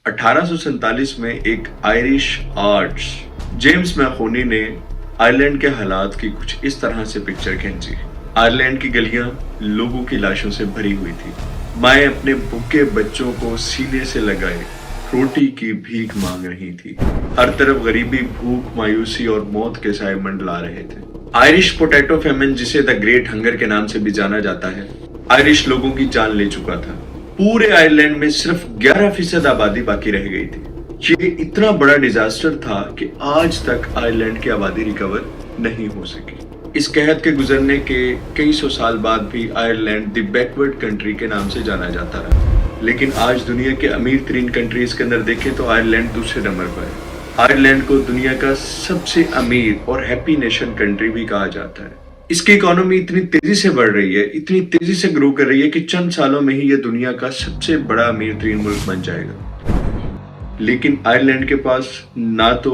1847 में एक Irish arts James मैकोनी ने आयरलैंड के हालात की कुछ इस तरह से पिक्चर खींची। आयरलैंड की गलियां लोगों की लाशों से भरी हुई थी। माएं अपने भूखे बच्चों को सीने से लगाए रोटी की भीख मांग रही थी। हर तरफ गरीबी, भूख, मायूसी और मौत के साए मंडला रहे थे। आयरिश पोटैटो फेमिन, जिसे द ग्रेट हंगर के नाम से भी जाना जाता है, आयरिश लोगों की जान ले चुका था। पूरे आयरलैंड में सिर्फ 11% आबादी बाकी रह गई थी। ये इतना बड़ा डिजास्टर था कि आज तक आयरलैंड की आबादी रिकवर नहीं हो सकी। इस कहत के गुजरने के कई सौ साल बाद भी आयरलैंड द बैकवर्ड कंट्री के नाम से जाना जाता रहा। लेकिन आज दुनिया के अमीर तरीन कंट्रीज के अंदर देखें तो आयरलैंड दूसरे नंबर पर है। आयरलैंड को दुनिया का सबसे अमीर और हैप्पी नेशन कंट्री भी कहा जाता है। इसकी इकोनॉमी इतनी तेजी से बढ़ रही है, इतनी तेजी से ग्रो कर रही है कि चंद सालों में ही यह दुनिया का सबसे बड़ा अमीर तरीन मुल्क बन जाएगा। लेकिन आयरलैंड के पास ना तो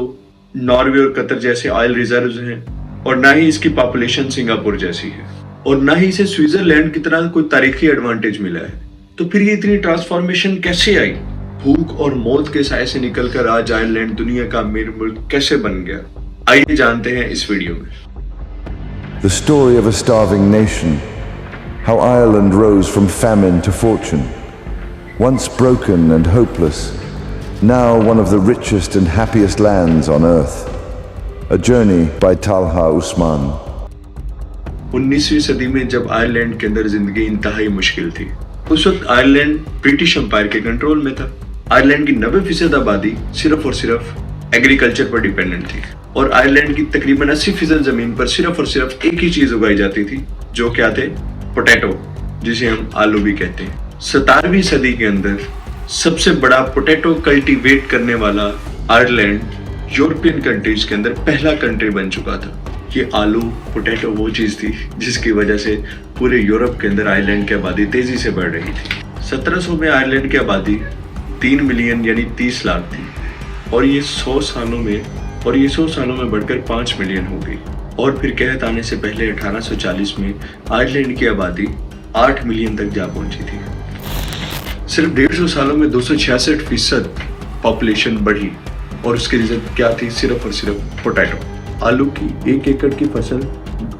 नॉर्वे और कतर जैसे ऑयल रिजर्व्स हैं और ना ही इसकी पॉपुलेशन सिंगापुर जैसी है और ना ही इसे स्विट्जरलैंड की तरह कोई तारीखी एडवांटेज मिला है। तो फिर ये इतनी ट्रांसफॉर्मेशन कैसे आई? भूख और मौत के साए से निकलकर आज आयरलैंड दुनिया का अमीर मुल्क कैसे बन गया? आइए जानते हैं इस वीडियो में। The story of a starving nation, how Ireland rose from famine to fortune. Once broken and hopeless, now one of the richest and happiest lands on earth. A journey by Talha Usman. 19वीं सदी में जब Ireland के अंदर जिंदगी इंतहाई मुश्किल थी, उस वक्त आयरलैंड ब्रिटिश एम्पायर के कंट्रोल में था। आयरलैंड की 90% आबादी सिर्फ और सिर्फ एग्रीकल्चर पर डिपेंडेंट थी और आयरलैंड की तकरीबन 80% जमीन पर सिर्फ और सिर्फ एक ही चीज उगाई जाती थी, जो क्या थे? पोटैटो, जिसे हम आलू भी कहते हैं। 17वीं सदी के अंदर सबसे बड़ा पोटैटो कल्टीवेट करने वाला आयरलैंड यूरोपियन कंट्रीज के अंदर पहला कंट्री बन चुका था। ये आलू, पोटैटो वो चीज थी जिसकी वजह से पूरे यूरोप के अंदर आयरलैंड की आबादी तेजी से बढ़ रही थी। 1700 में आयरलैंड की आबादी 3 मिलियन यानी 30 लाख थी और ये 100 सालों में बढ़कर 5 मिलियन हो गई। और फिर कहत आने से पहले 1840 में आयरलैंड की आबादी 8 मिलियन तक जा पहुंची थी। सिर्फ 150 सालों में 266% पॉपुलेशन बढ़ी और उसकी रीजन क्या थी? सिर्फ और सिर्फ पोटैटो। आलू की 1 एकड़ की फसल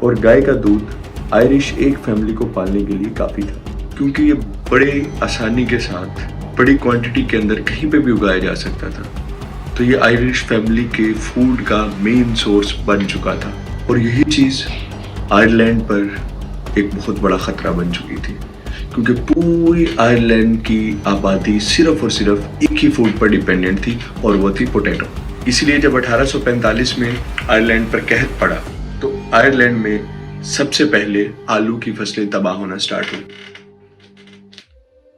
और गाय का दूध आयरिश एक फैमिली को पालने के लिए काफी था, क्योंकि ये बड़े आसानी के साथ बड़ी क्वांटिटी के अंदर कहीं पे भी उगाया जा सकता था। तो ये आयरिश फैमिली के फूड का मेन सोर्स बन चुका था और यही चीज आयरलैंड पर एक बहुत बड़ा खतरा बन चुकी थी, क्योंकि पूरी आयरलैंड की आबादी सिर्फ और सिर्फ एक ही फूड पर डिपेंडेंट थी और वो थी पोटैटो। इसलिए जब 1845 में आयरलैंड पर कहत पड़ा तो आयरलैंड में सबसे पहले आलू की फसलें तबाह होना स्टार्ट हुई।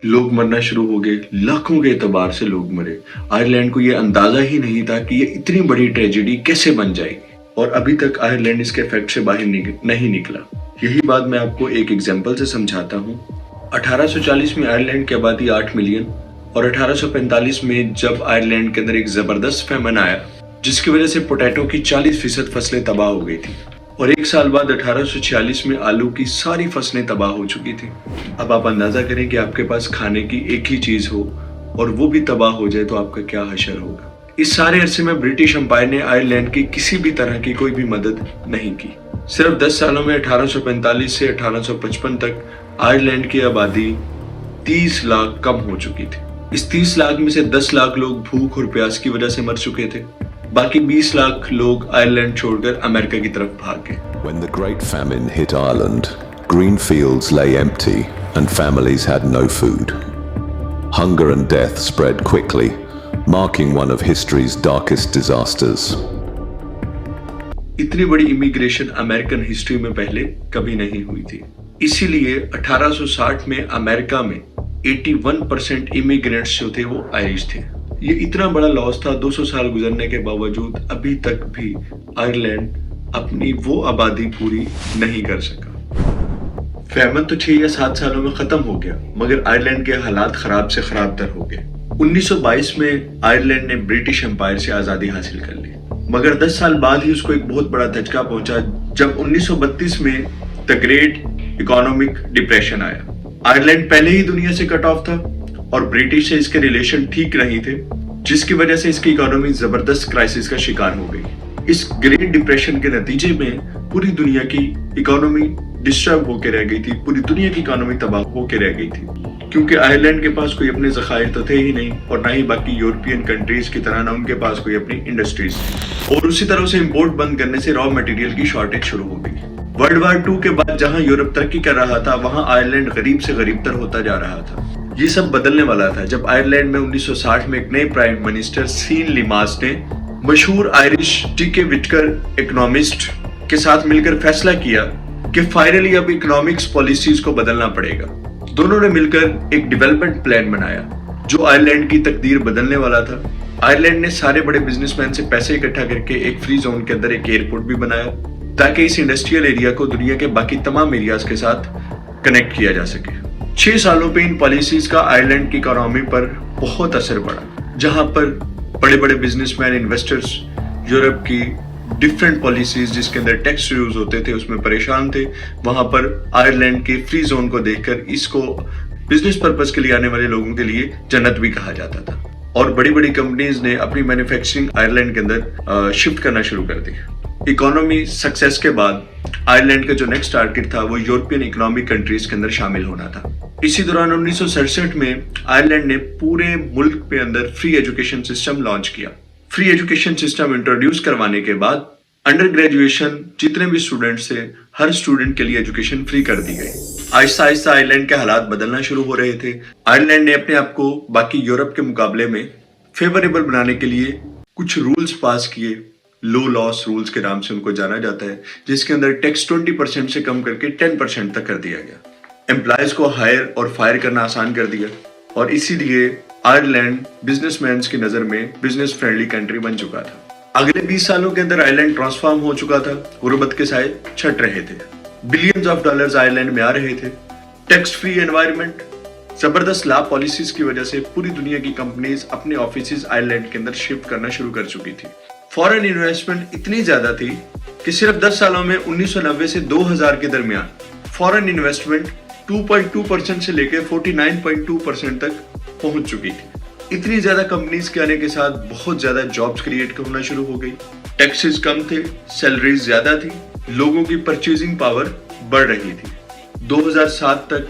लोग मरना शुरू हो गए, लाखों के एतबार से लोग मरे। आयरलैंड को यह अंदाजा ही नहीं था कि ये इतनी बड़ी ट्रेजेडी कैसे बन जाएगी और अभी तक आयरलैंड इसके इफेक्ट से बाहर नहीं निकला। यही बात मैं आपको एक एग्जाम्पल से समझाता हूँ। 1840 में आयरलैंड की आबादी 8 मिलियन और 1845 में जब आयरलैंड के अंदर एक जबरदस्त फेमन आया जिसकी वजह से पोटैटो की 40% फसलें तबाह हो गई थी और एक साल बाद 1846 में आलू की सारी फसलें तबाह हो चुकी थी। अब आप अंदाजा करें कि आपके पास खाने की एक ही चीज हो और वो भी तबाह हो जाए तो आपका क्या हशर होगा। इस सारे अरसे में ब्रिटिश एम्पायर ने आयरलैंड की किसी भी तरह की कोई भी मदद नहीं की। सिर्फ 10 सालों में 1845 से 1855 तक आयरलैंड की आबादी 30 लाख कम हो चुकी थी। इस 30 लाख में से 10 लाख लोग भूख और प्यास की वजह से मर चुके थे। बाकी 20 लाख लोग आयरलैंड छोड़कर अमेरिका की तरफ भाग गए। When the Great Famine hit Ireland, green fields lay empty and families had no food. Hunger and death spread quickly, marking one of history's darkest disasters. इतनी बड़ी इमिग्रेशन अमेरिकन हिस्ट्री में पहले कभी नहीं हुई थी। इसीलिए 1860 में अमेरिका में 81% इमिग्रेंट्स जो थे वो आयरिश थे। ये इतना बड़ा लॉस था। 200 साल गुजरने के बावजूद अभी तक भी आयरलैंड अपनी वो आबादी पूरी नहीं कर सका। फेमन तो 6 या 7 सालों में खत्म हो गया, मगर आयरलैंड के हालात खराब से खराब तर हो गए। 1922 में आयरलैंड ने ब्रिटिश एम्पायर से आजादी हासिल कर ली, मगर 10 साल बाद ही उसको एक बहुत बड़ा धचका पहुंचा जब 1932 में द ग्रेट इकोनॉमिक डिप्रेशन आया। आयरलैंड पहले ही दुनिया से कट ऑफ था और ब्रिटिश से इसके रिलेशन ठीक नहीं थे। जिसकी वजह से इसकी इकोनॉमी जबरदस्त क्राइसिस का शिकार हो गई। इस ग्रेट डिप्रेशन के नतीजे में पूरी दुनिया की इकोनॉमी डिस्टर्ब होकर रह गई थी, पूरी दुनिया की इकोनॉमी तबाह होकर रह गई थी, क्योंकि आयरलैंड के पास कोई अपने ज़खायर तो थे ही नहीं और ना ही बाकी यूरोपियन कंट्रीज की तरह ना उनके पास कोई अपनी इंडस्ट्रीज थी। और उसी तरह से इंपोर्ट बंद करने से रॉ मटेरियल की शॉर्टेज शुरू हो गई। वर्ल्ड वार 2 के बाद जहां यूरोप तरक्की कर रहा था, वहां आयरलैंड गरीब से गरीबतर होता जा रहा था। ये सब बदलने वाला था जब आयरलैंड में 1960 में एक नए प्राइम मिनिस्टर सीन लिमास ने मशहूर आयरिश टी.के. विटकर इकोनॉमिस्ट के साथ मिलकर फैसला किया कि फाइनली अब इकोनॉमिक्स पॉलिसीज को बदलना पड़ेगा। दोनों ने मिलकर एक डेवलपमेंट प्लान बनाया जो आयरलैंड की तकदीर बदलने वाला था। आयरलैंड ने सारे बड़े बिजनेसमैन से पैसे इकट्ठा करके एक फ्री जोन के अंदर एक एयरपोर्ट भी बनाया ताकि इस इंडस्ट्रियल एरिया को दुनिया के बाकी तमाम एरियाज के साथ कनेक्ट किया जा सके। 6 सालों पे इन पॉलिसीज का आयरलैंड की इकोनॉमी पर बहुत असर पड़ा, जहां पर बड़े बड़े बिजनेसमैन, इन्वेस्टर्स यूरोप की डिफरेंट पॉलिसीज जिसके अंदर टैक्स यूज होते थे उसमें परेशान थे। वहां पर आयरलैंड के फ्री जोन को देखकर इसको बिजनेस पर्पस के लिए आने वाले लोगों के लिए जन्नत भी कहा जाता था। और बड़ी बड़ी कंपनीज ने अपनी मैन्युफैक्चरिंग आयरलैंड के अंदर शिफ्ट करना शुरू कर दी। इकोनॉमी सक्सेस के बाद आयरलैंड का जो नेक्स्ट टारगेट था वो यूरोपियन इकोनॉमिक कंट्रीज के अंदर शामिल होना था। इसी दौरान 1967 में आयरलैंड ने पूरे मुल्क के अंदर फ्री एजुकेशन सिस्टम लॉन्च किया। फ्री एजुकेशन सिस्टम इंट्रोड्यूस करवाने के बाद अंडर ग्रेजुएशन जितने भी स्टूडेंट्स थे, हर स्टूडेंट के लिए एजुकेशन फ्री कर दी गई। आहिस्ता आहिस्ता आयरलैंड के हालात बदलना शुरू हो रहे थे। आयरलैंड ने अपने आप को बाकी यूरोप के मुकाबले में फेवरेबल बनाने के लिए कुछ रूल्स पास किए। लो लॉस रूल्स के नाम से उनको जाना जाता है, जिसके अंदर टैक्स 20% से कम करके 10% तक कर दिया गया। एम्प्लॉयज को हायर और फायर करना आसान कर दिया और इसीलिए आयरलैंड बिजनेसमैन की नजर में बिजनेस फ्रेंडली कंट्री बन चुका था। अगले 20 सालों के अंदर आयरलैंड ट्रांसफॉर्म हो चुका था, गुर्बत के साए छट रहे थे, बिलियंस ऑफ डॉलर्स आयरलैंड में आ रहे थे। टैक्स फ्री एनवायरनमेंट, जबरदस्त लॉ पॉलिसीज की वजह से पूरी दुनिया की कंपनीज अपने ऑफिस आयरलैंड के अंदर शिफ्ट करना शुरू कर चुकी थी। फॉरेन इन्वेस्टमेंट इतनी ज्यादा थी कि सिर्फ 10 सालों में 1990 से 2000 के दरमियान फॉरेन इन्वेस्टमेंट 2.2% से लेकर 49.2% तक पहुंच चुकी थी। इतनी ज्यादा कंपनीज के आने के साथ बहुत ज्यादा जॉब्स क्रिएट होना शुरू हो गई। टैक्सेस कम थे, सैलरीज ज्यादा थी, लोगों की परचेजिंग पावर बढ़ रही थी। 2007 तक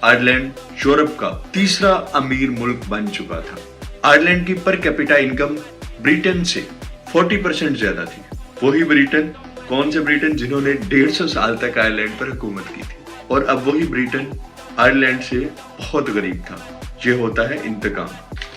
आयरलैंड यूरोप का तीसरा अमीर मुल्क बन चुका था। आयरलैंड की पर कैपिटा इनकम ब्रिटेन से 40% ज्यादा थी। वही ब्रिटेन, कौन से ब्रिटेन जिन्होंने 150 साल तक आयरलैंड पर हुकूमत की थी, और अब वही ब्रिटेन आयरलैंड से बहुत गरीब था। ये होता है इंतकाम,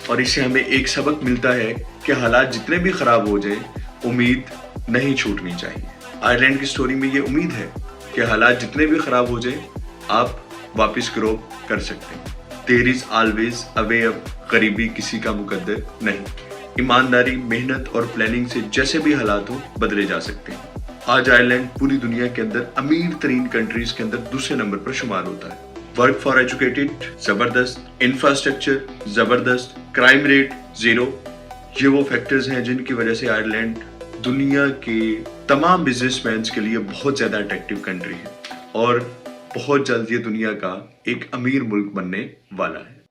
और इससे हमें एक सबक मिलता है कि हालात जितने भी खराब हो जाए, उम्मीद नहीं छूटनी चाहिए। आयरलैंड की स्टोरी में ये उम्मीद है कि हालात जितने भी खराब हो जाए, आप वापस ग्रो कर सकते हैं। There is always a way up, गरीबी किसी का मुकद्दर नहीं। ईमानदारी, मेहनत और प्लानिंग से जैसे भी हालात हो बदले जा सकते हैं। आज आयरलैंड पूरी दुनिया के अंदर अमीर तरीन कंट्रीज के अंदर दूसरे नंबर पर शुमार होता है। वर्क फॉर एजुकेटेड जबरदस्त, इंफ्रास्ट्रक्चर जबरदस्त, क्राइम रेट 0। ये वो फैक्टर्स हैं जिनकी वजह से आयरलैंड दुनिया के तमाम बिजनेसमैन के लिए बहुत ज्यादा अट्रैक्टिव कंट्री है और बहुत जल्द ये दुनिया का एक अमीर मुल्क बनने वाला है।